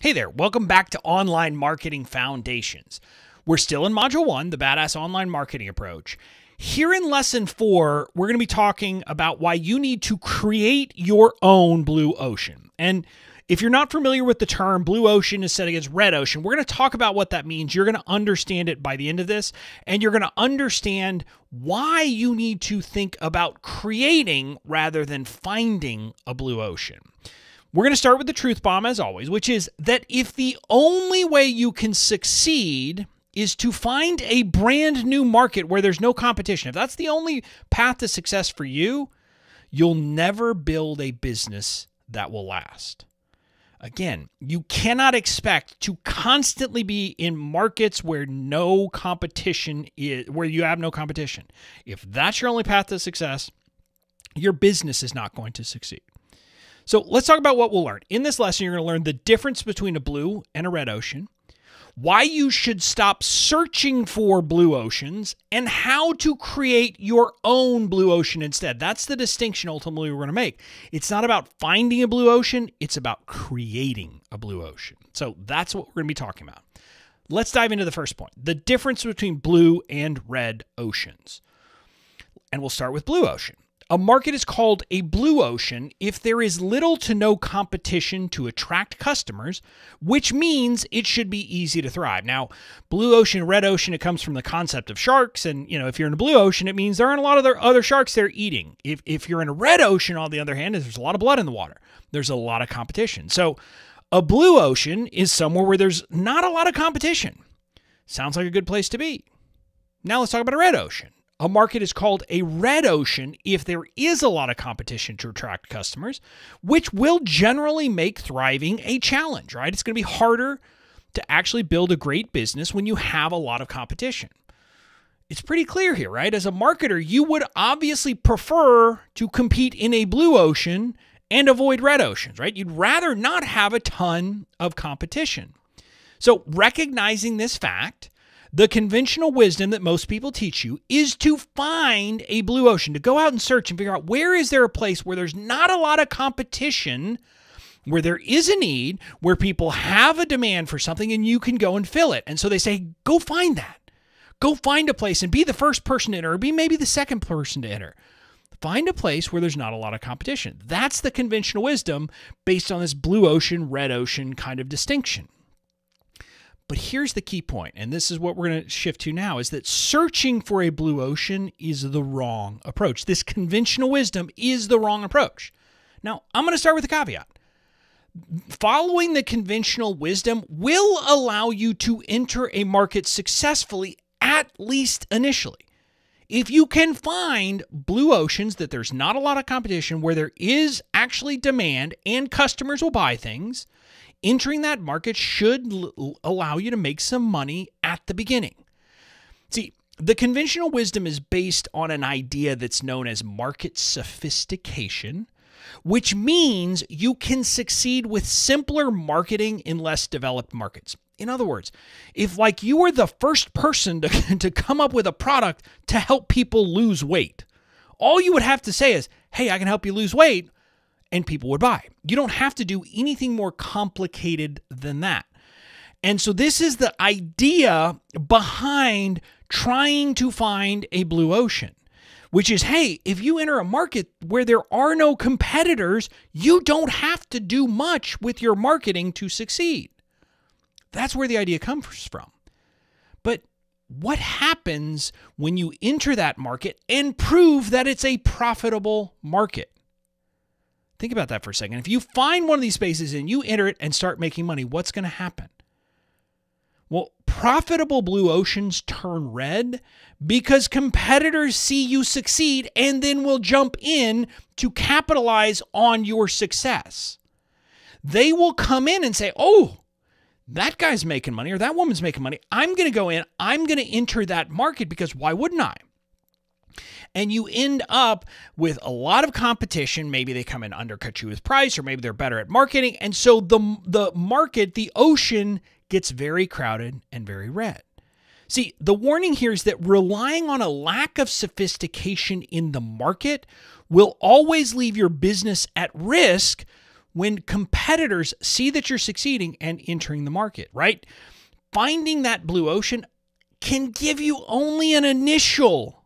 Hey there, welcome back to Online Marketing Foundations. We're still in Module 1, the Badass Online Marketing Approach. Here in Lesson 4, we're going to be talking about why you need to create your own blue ocean. And if you're not familiar with the term, blue ocean is set against red ocean. We're going to talk about what that means. You're going to understand it by the end of this, and you're going to understand why you need to think about creating rather than finding a blue ocean. We're going to start with the truth bomb, as always, which is that if the only way you can succeed is to find a brand new market where there's no competition, if that's the only path to success for you, you'll never build a business that will last. Again, you cannot expect to constantly be in markets where no competition is, where you have no competition. If that's your only path to success, your business is not going to succeed. So let's talk about what we'll learn. In this lesson, you're going to learn the difference between a blue and a red ocean, why you should stop searching for blue oceans, and how to create your own blue ocean instead. That's the distinction ultimately we're going to make. It's not about finding a blue ocean, it's about creating a blue ocean. So that's what we're going to be talking about. Let's dive into the first point, the difference between blue and red oceans. And we'll start with blue ocean. A market is called a blue ocean if there is little to no competition to attract customers, which means it should be easy to thrive. Now, blue ocean, red ocean, it comes from the concept of sharks. And, if you're in a blue ocean, it means there aren't a lot of other sharks there eating. If you're in a red ocean, on the other hand, there's a lot of blood in the water. There's a lot of competition. So a blue ocean is somewhere where there's not a lot of competition. Sounds like a good place to be. Now let's talk about a red ocean. A market is called a red ocean if there is a lot of competition to attract customers, which will generally make thriving a challenge, right? It's going to be harder to actually build a great business when you have a lot of competition. It's pretty clear here, right? As a marketer, you would obviously prefer to compete in a blue ocean and avoid red oceans, right? You'd rather not have a ton of competition. So recognizing this fact, the conventional wisdom that most people teach you is to find a blue ocean, to go out and search and figure out where is there a place where there's not a lot of competition, where there is a need, where people have a demand for something and you can go and fill it. And so they say, go find that. Go find a place and be the first person to enter, or be maybe the second person to enter. Find a place where there's not a lot of competition. That's the conventional wisdom based on this blue ocean, red ocean kind of distinction. But here's the key point, and this is what we're going to shift to now, is that searching for a blue ocean is the wrong approach. This conventional wisdom is the wrong approach. Now, I'm going to start with a caveat. Following the conventional wisdom will allow you to enter a market successfully, at least initially. If you can find blue oceans that there's not a lot of competition, where there is actually demand and customers will buy things, entering that market should allow you to make some money at the beginning. See, the conventional wisdom is based on an idea that's known as market sophistication, which means you can succeed with simpler marketing in less developed markets. In other words, if you were the first person to come up with a product to help people lose weight, all you would have to say is, hey, I can help you lose weight, and people would buy. You don't have to do anything more complicated than that. And so this is the idea behind trying to find a blue ocean, which is, hey, if you enter a market where there are no competitors, you don't have to do much with your marketing to succeed. That's where the idea comes from. But what happens when you enter that market and prove that it's a profitable market? Think about that for a second. If you find one of these spaces and you enter it and start making money, what's going to happen? Well, profitable blue oceans turn red because competitors see you succeed and then will jump in to capitalize on your success. They will come in and say, oh, that guy's making money or that woman's making money. I'm going to go in. I'm going to enter that market because why wouldn't I? And you end up with a lot of competition. Maybe they come in undercut you with price, or maybe they're better at marketing. And so the market, the ocean, gets very crowded and very red. See, the warning here is that relying on a lack of sophistication in the market will always leave your business at risk when competitors see that you're succeeding and entering the market, right? Finding that blue ocean can give you only an initial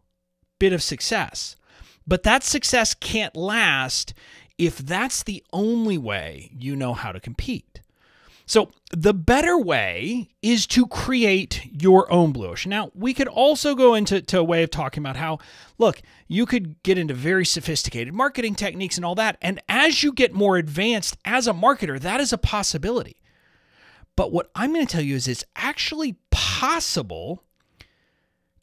bit of success, but that success can't last if that's the only way you know how to compete. So the better way is to create your own blue ocean. Now, we could also go into a way of talking about how, look, you could get into very sophisticated marketing techniques and all that. And as you get more advanced as a marketer, that is a possibility. But what I'm going to tell you is it's actually possible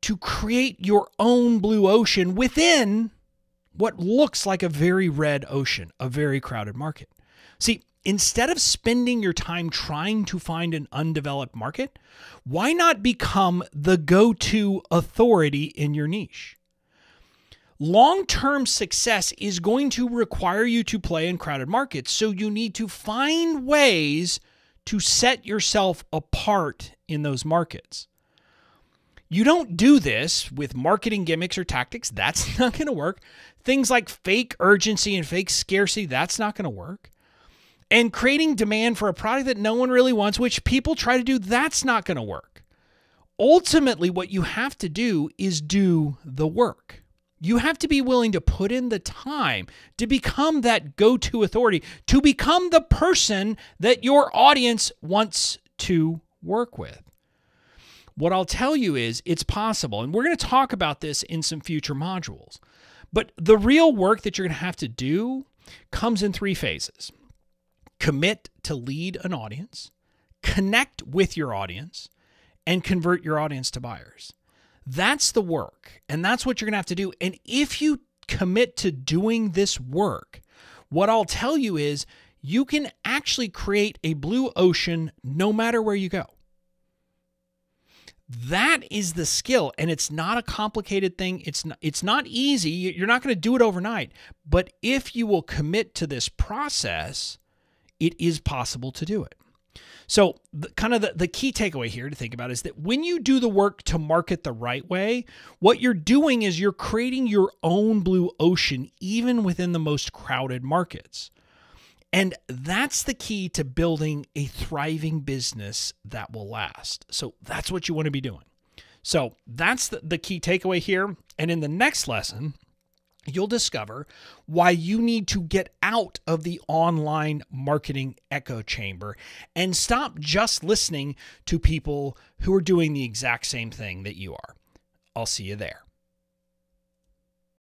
to create your own blue ocean within what looks like a very red ocean, a very crowded market. See, instead of spending your time trying to find an undeveloped market, why not become the go-to authority in your niche? Long-term success is going to require you to play in crowded markets, so you need to find ways to set yourself apart in those markets. You don't do this with marketing gimmicks or tactics. That's not going to work. Things like fake urgency and fake scarcity, that's not going to work. And creating demand for a product that no one really wants, which people try to do, that's not going to work. Ultimately, what you have to do is do the work. You have to be willing to put in the time to become that go-to authority, to become the person that your audience wants to work with. What I'll tell you is it's possible, and we're going to talk about this in some future modules, but the real work that you're going to have to do comes in 3 phases. Commit to lead an audience, connect with your audience, and convert your audience to buyers. That's the work, and that's what you're going to have to do. And if you commit to doing this work, what I'll tell you is you can actually create a blue ocean no matter where you go. That is the skill, and it's not a complicated thing. It's not easy. You're not going to do it overnight, but if you will commit to this process, it is possible to do it. So the key takeaway here to think about is that when you do the work to market the right way, what you're doing is you're creating your own blue ocean even within the most crowded markets. And that's the key to building a thriving business that will last. So that's what you want to be doing. So that's the key takeaway here. And in the next lesson, you'll discover why you need to get out of the online marketing echo chamber and stop just listening to people who are doing the exact same thing that you are. I'll see you there.